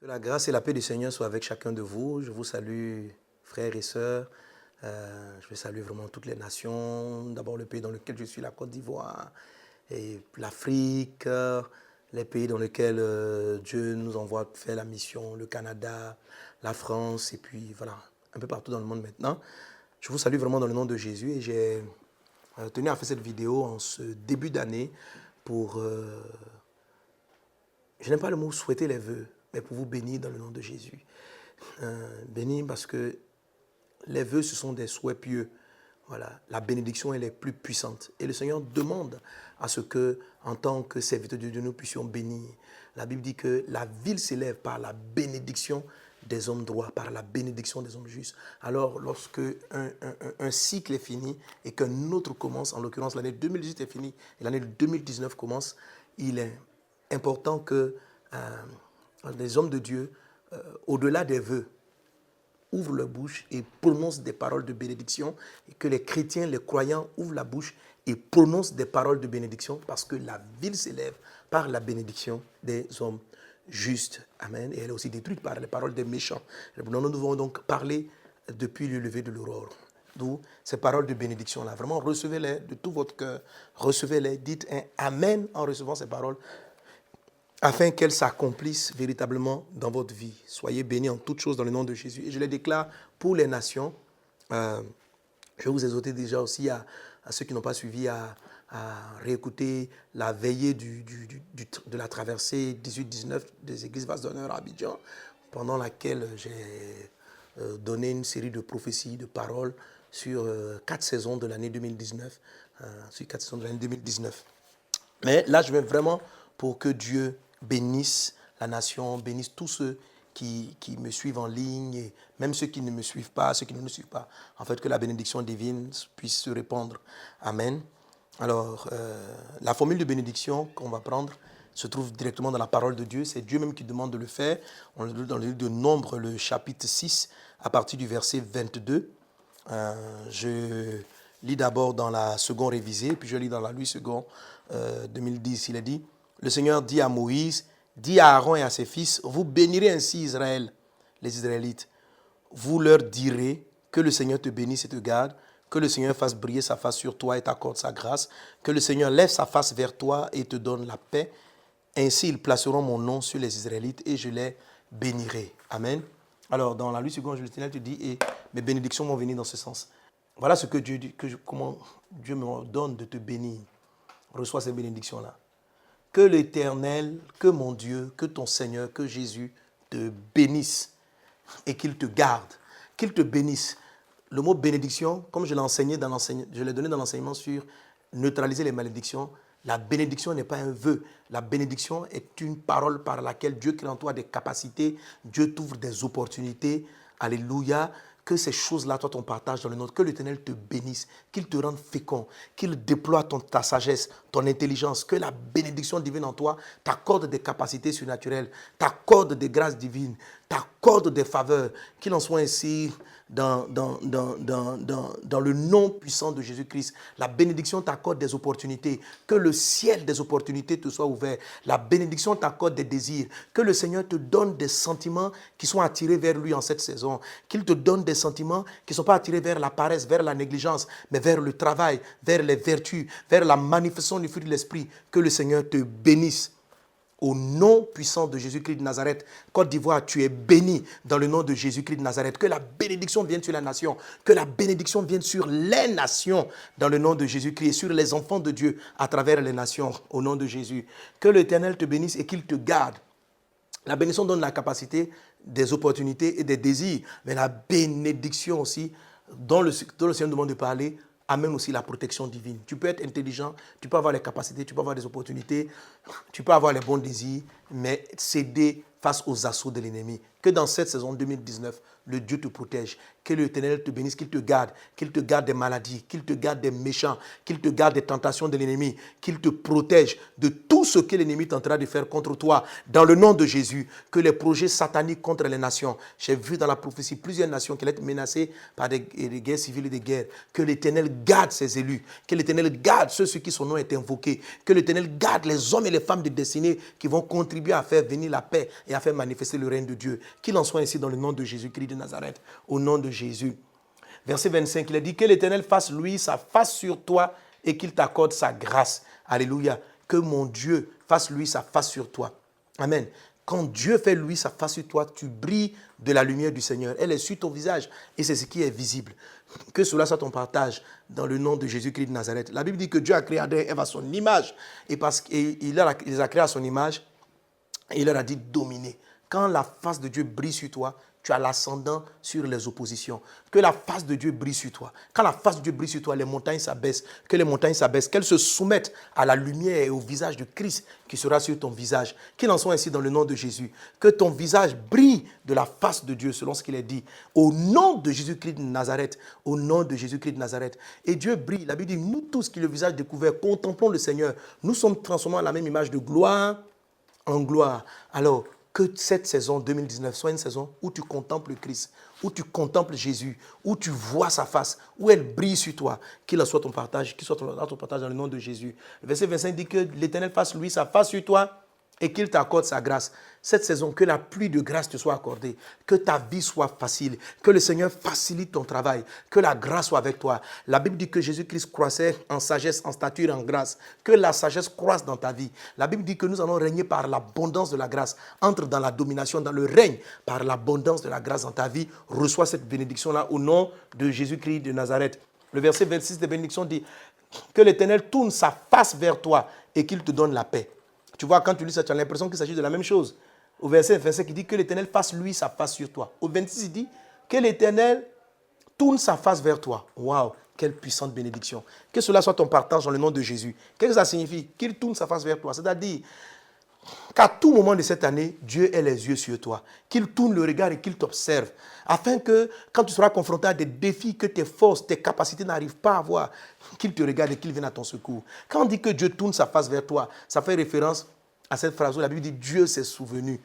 Que la grâce et la paix du Seigneur soient avec chacun de vous. Je vous salue, frères et sœurs. Je vais saluer vraiment toutes les nations. D'abord le pays dans lequel je suis, la Côte d'Ivoire, et l'Afrique, les pays dans lesquels Dieu nous envoie faire la mission, le Canada, la France, et puis voilà, un peu partout dans le monde maintenant. Je vous salue vraiment dans le nom de Jésus et j'ai tenu à faire cette vidéo en ce début d'année pour, je n'aime pas le mot souhaiter les vœux, mais pour vous bénir dans le nom de Jésus. Bénir parce que les vœux, ce sont des souhaits pieux. Voilà, la bénédiction, elle est plus puissante. Et le Seigneur demande à ce que, en tant que serviteurs de Dieu, nous puissions bénir. La Bible dit que la ville s'élève par la bénédiction des hommes droits, par la bénédiction des hommes justes. Alors, lorsque un cycle est fini et qu'un autre commence, en l'occurrence l'année 2018 est finie et l'année 2019 commence, il est important que les hommes de Dieu, au-delà des vœux, ouvrent leur bouche et prononcent des paroles de bénédiction, et que les chrétiens, les croyants ouvrent la bouche et prononcent des paroles de bénédiction, parce que la ville s'élève par la bénédiction des hommes justes. Amen. Et elle est aussi détruite par les paroles des méchants. Nous devons donc parler depuis le lever de l'aurore. D'où ces paroles de bénédiction-là. Vraiment, recevez-les de tout votre cœur. Recevez-les. Dites un Amen en recevant ces paroles, afin qu'elles s'accomplissent véritablement dans votre vie. Soyez bénis en toutes choses dans le nom de Jésus. Et je les déclare pour les nations. Je vais vous exhorter déjà aussi à ceux qui n'ont pas suivi à réécouter la veillée de la traversée 18-19 des églises Vase d'honneur à Abidjan, pendant laquelle j'ai donné une série de prophéties, de paroles sur 4 saisons de l'année 2019. Sur 4 saisons de l'année 2019. Mais là, je vais vraiment pour que Dieu bénisse la nation, bénisse tous ceux qui me suivent en ligne, et même ceux qui ne me suivent pas, ceux qui ne nous suivent pas. En fait, que la bénédiction divine puisse se répandre. Amen. Alors, la formule de bénédiction qu'on va prendre se trouve directement dans la parole de Dieu. C'est Dieu même qui demande de le faire. On le lit dans le livre de Nombre, le chapitre 6, à partir du verset 22. Je lis d'abord dans la seconde révisée, puis je lis dans la Louis II 2010. Il est dit: le Seigneur dit à Moïse, dit à Aaron et à ses fils, vous bénirez ainsi Israël, les Israélites. Vous leur direz que le Seigneur te bénisse et te garde, que le Seigneur fasse briller sa face sur toi et t'accorde sa grâce, que le Seigneur lève sa face vers toi et te donne la paix. Ainsi, ils placeront mon nom sur les Israélites et je les bénirai. Amen. Alors, dans la Louis II, je te dis, et mes bénédictions vont venir dans ce sens. Voilà ce que Dieu dit, comment Dieu me donne de te bénir. Reçois ces bénédictions-là. Que l'Éternel, que mon Dieu, que ton Seigneur, que Jésus te bénisse et qu'il te garde, qu'il te bénisse. Le mot bénédiction, comme je l'ai enseigné je l'ai donné dans l'enseignement sur neutraliser les malédictions, la bénédiction n'est pas un vœu. La bénédiction est une parole par laquelle Dieu crée en toi des capacités, Dieu t'ouvre des opportunités. Alléluia. Que ces choses-là, toi, ton partage dans le nôtre, que l'Éternel te bénisse, qu'il te rende fécond, qu'il déploie ta sagesse, ton intelligence, que la bénédiction divine en toi t'accorde des capacités surnaturelles, t'accorde des grâces divines, t'accorde des faveurs, qu'il en soit ainsi dans le nom puissant de Jésus-Christ. La bénédiction t'accorde des opportunités, que le ciel des opportunités te soit ouvert. La bénédiction t'accorde des désirs, que le Seigneur te donne des sentiments qui sont attirés vers lui en cette saison, qu'il te donne des sentiments qui ne sont pas attirés vers la paresse, vers la négligence, mais vers le travail, vers les vertus, vers la manifestation du fruit de l'esprit. Que le Seigneur te bénisse. Au nom puissant de Jésus-Christ de Nazareth, Côte d'Ivoire, tu es béni dans le nom de Jésus-Christ de Nazareth. Que la bénédiction vienne sur la nation, que la bénédiction vienne sur les nations dans le nom de Jésus-Christ et sur les enfants de Dieu à travers les nations au nom de Jésus. Que l'Éternel te bénisse et qu'il te garde. La bénédiction donne la capacité, des opportunités et des désirs, mais la bénédiction aussi, dont le Seigneur demande de parler, amène aussi la protection divine. Tu peux être intelligent, tu peux avoir les capacités, tu peux avoir des opportunités, tu peux avoir les bons désirs, mais céder face aux assauts de l'ennemi. Que dans cette saison 2019, le Dieu te protège. Que l'Éternel te bénisse, qu'il te garde des maladies, qu'il te garde des méchants, qu'il te garde des tentations de l'ennemi, qu'il te protège de tout ce que l'ennemi tentera de faire contre toi. Dans le nom de Jésus, que les projets sataniques contre les nations, j'ai vu dans la prophétie plusieurs nations qui allaient être menacées par des guerres civiles et des guerres, que l'Éternel garde ses élus, que l'Éternel garde ceux sur qui son nom est invoqué, que l'Éternel garde les hommes et les femmes de destinée qui vont contribuer à faire venir la paix et à faire manifester le règne de Dieu. Qu'il en soit ainsi dans le nom de Jésus-Christ de Nazareth, au nom de Jésus. Verset 25, il a dit que l'Éternel fasse lui sa face sur toi et qu'il t'accorde sa grâce. Alléluia. Que mon Dieu fasse lui sa face sur toi. Amen. Quand Dieu fait lui sa face sur toi, tu brilles de la lumière du Seigneur. Elle est sur ton visage et c'est ce qui est visible. Que cela soit ton partage dans le nom de Jésus-Christ de Nazareth. La Bible dit que Dieu a créé Adam et Ève à son image. Et parce qu'il les a créés à son image, il leur a dit dominer. Quand la face de Dieu brille sur toi, tu as l'ascendant sur les oppositions. Que la face de Dieu brille sur toi. Quand la face de Dieu brille sur toi, les montagnes s'abaissent. Que les montagnes s'abaissent. Qu'elles se soumettent à la lumière et au visage de Christ qui sera sur ton visage. Qu'il en soit ainsi dans le nom de Jésus. Que ton visage brille de la face de Dieu selon ce qu'il est dit. Au nom de Jésus-Christ de Nazareth. Au nom de Jésus-Christ de Nazareth. Et Dieu brille. La Bible dit, nous tous qui le visage découvert, contemplons le Seigneur. Nous sommes transformés à la même image de gloire en gloire. Alors, que cette saison 2019 soit une saison où tu contemples Christ, où tu contemples Jésus, où tu vois sa face, où elle brille sur toi. Qu'il en soit ton partage, qu'il soit ton partage dans le nom de Jésus. Le verset 25 dit que l'Éternel fasse lui sa face sur toi et qu'il t'accorde sa grâce. Cette saison, que la pluie de grâce te soit accordée, que ta vie soit facile, que le Seigneur facilite ton travail, que la grâce soit avec toi. La Bible dit que Jésus-Christ croissait en sagesse, en stature et en grâce. Que la sagesse croisse dans ta vie. La Bible dit que nous allons régner par l'abondance de la grâce. Entre dans la domination, dans le règne, par l'abondance de la grâce dans ta vie. Reçois cette bénédiction-là au nom de Jésus-Christ de Nazareth. Le verset 26 de bénédiction dit que l'Éternel tourne sa face vers toi et qu'il te donne la paix. Tu vois, quand tu lis ça, tu as l'impression qu'il s'agit de la même chose. Au verset 25, il dit que l'Éternel fasse lui sa face sur toi. Au 26, il dit que l'Éternel tourne sa face vers toi. Waouh, quelle puissante bénédiction. Que cela soit ton partage dans le nom de Jésus. Qu'est-ce que ça signifie? Qu'il tourne sa face vers toi. C'est-à-dire qu'à tout moment de cette année, Dieu ait les yeux sur toi. Qu'il tourne le regard et qu'il t'observe. Afin que, quand tu seras confronté à des défis que tes forces, tes capacités n'arrivent pas à voir, qu'il te regarde et qu'il vienne à ton secours. Quand on dit que Dieu tourne sa face vers toi, ça fait référence à cette phrase où la Bible dit Dieu s'est souvenu.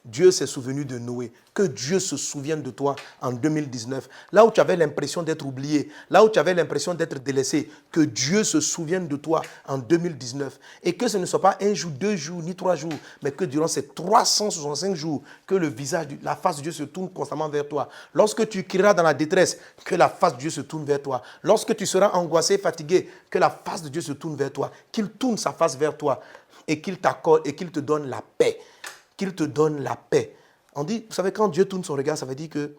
Dieu s'est souvenu de Noé. Que Dieu se souvienne de toi en 2019. Là où tu avais l'impression d'être oublié, là où tu avais l'impression d'être délaissé, que Dieu se souvienne de toi en 2019. Et que ce ne soit pas un jour, 2 jours, ni 3 jours, mais que durant ces 365 jours, que le visage, la face de Dieu se tourne constamment vers toi. Lorsque tu crieras dans la détresse, que la face de Dieu se tourne vers toi. Lorsque tu seras angoissé, fatigué, que la face de Dieu se tourne vers toi. Qu'il tourne sa face vers toi et qu'il t'accorde et qu'il te donne la paix. Qu'il te donne la paix. On dit, vous savez, quand Dieu tourne son regard, ça veut dire que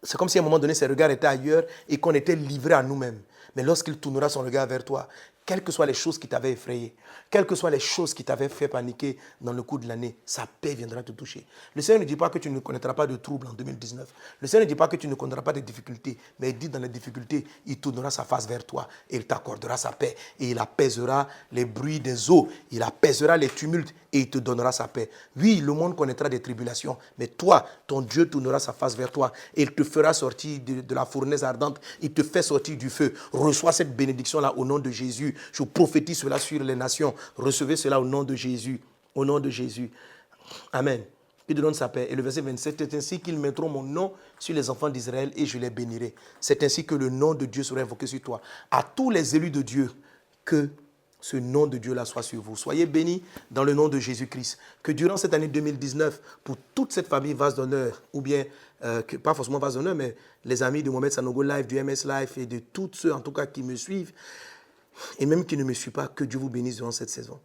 c'est comme si à un moment donné, ses regards étaient ailleurs et qu'on était livré à nous-mêmes. Mais lorsqu'il tournera son regard vers toi, quelles que soient les choses qui t'avaient effrayé, quelles que soient les choses qui t'avaient fait paniquer dans le cours de l'année, sa paix viendra te toucher. Le Seigneur ne dit pas que tu ne connaîtras pas de troubles en 2019. Le Seigneur ne dit pas que tu ne connaîtras pas de difficultés, mais il dit dans les difficultés, il tournera sa face vers toi et il t'accordera sa paix. Et il apaisera les bruits des eaux, il apaisera les tumultes et il te donnera sa paix. Oui, le monde connaîtra des tribulations, mais toi, ton Dieu tournera sa face vers toi et il te fera sortir de la fournaise ardente, il te fait sortir du feu. Reçois cette bénédiction-là au nom de Jésus. Je prophétise cela sur les nations. Recevez cela au nom de Jésus. Au nom de Jésus. Amen. Il te donne sa paix. Et le verset 27, c'est ainsi qu'ils mettront mon nom sur les enfants d'Israël et je les bénirai. C'est ainsi que le nom de Dieu sera invoqué sur toi. À tous les élus de Dieu, que ce nom de Dieu-là soit sur vous. Soyez bénis dans le nom de Jésus-Christ. Que durant cette année 2019, pour toute cette famille Vase d'honneur, ou bien, pas forcément Vase d'honneur, mais les amis de Mohamed Sanogo Live, du MS Life et de tous ceux en tout cas qui me suivent, et même qui ne me suivent pas, que Dieu vous bénisse durant cette saison.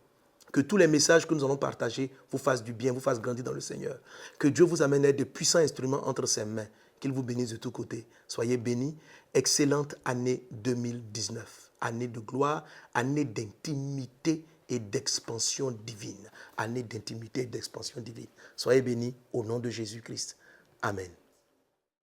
Que tous les messages que nous allons partager vous fassent du bien, vous fassent grandir dans le Seigneur. Que Dieu vous amène à être de puissants instruments entre ses mains. Qu'il vous bénisse de tous côtés. Soyez bénis. Excellente année 2019. Année de gloire, année d'intimité et d'expansion divine. Année d'intimité et d'expansion divine. Soyez bénis au nom de Jésus-Christ. Amen.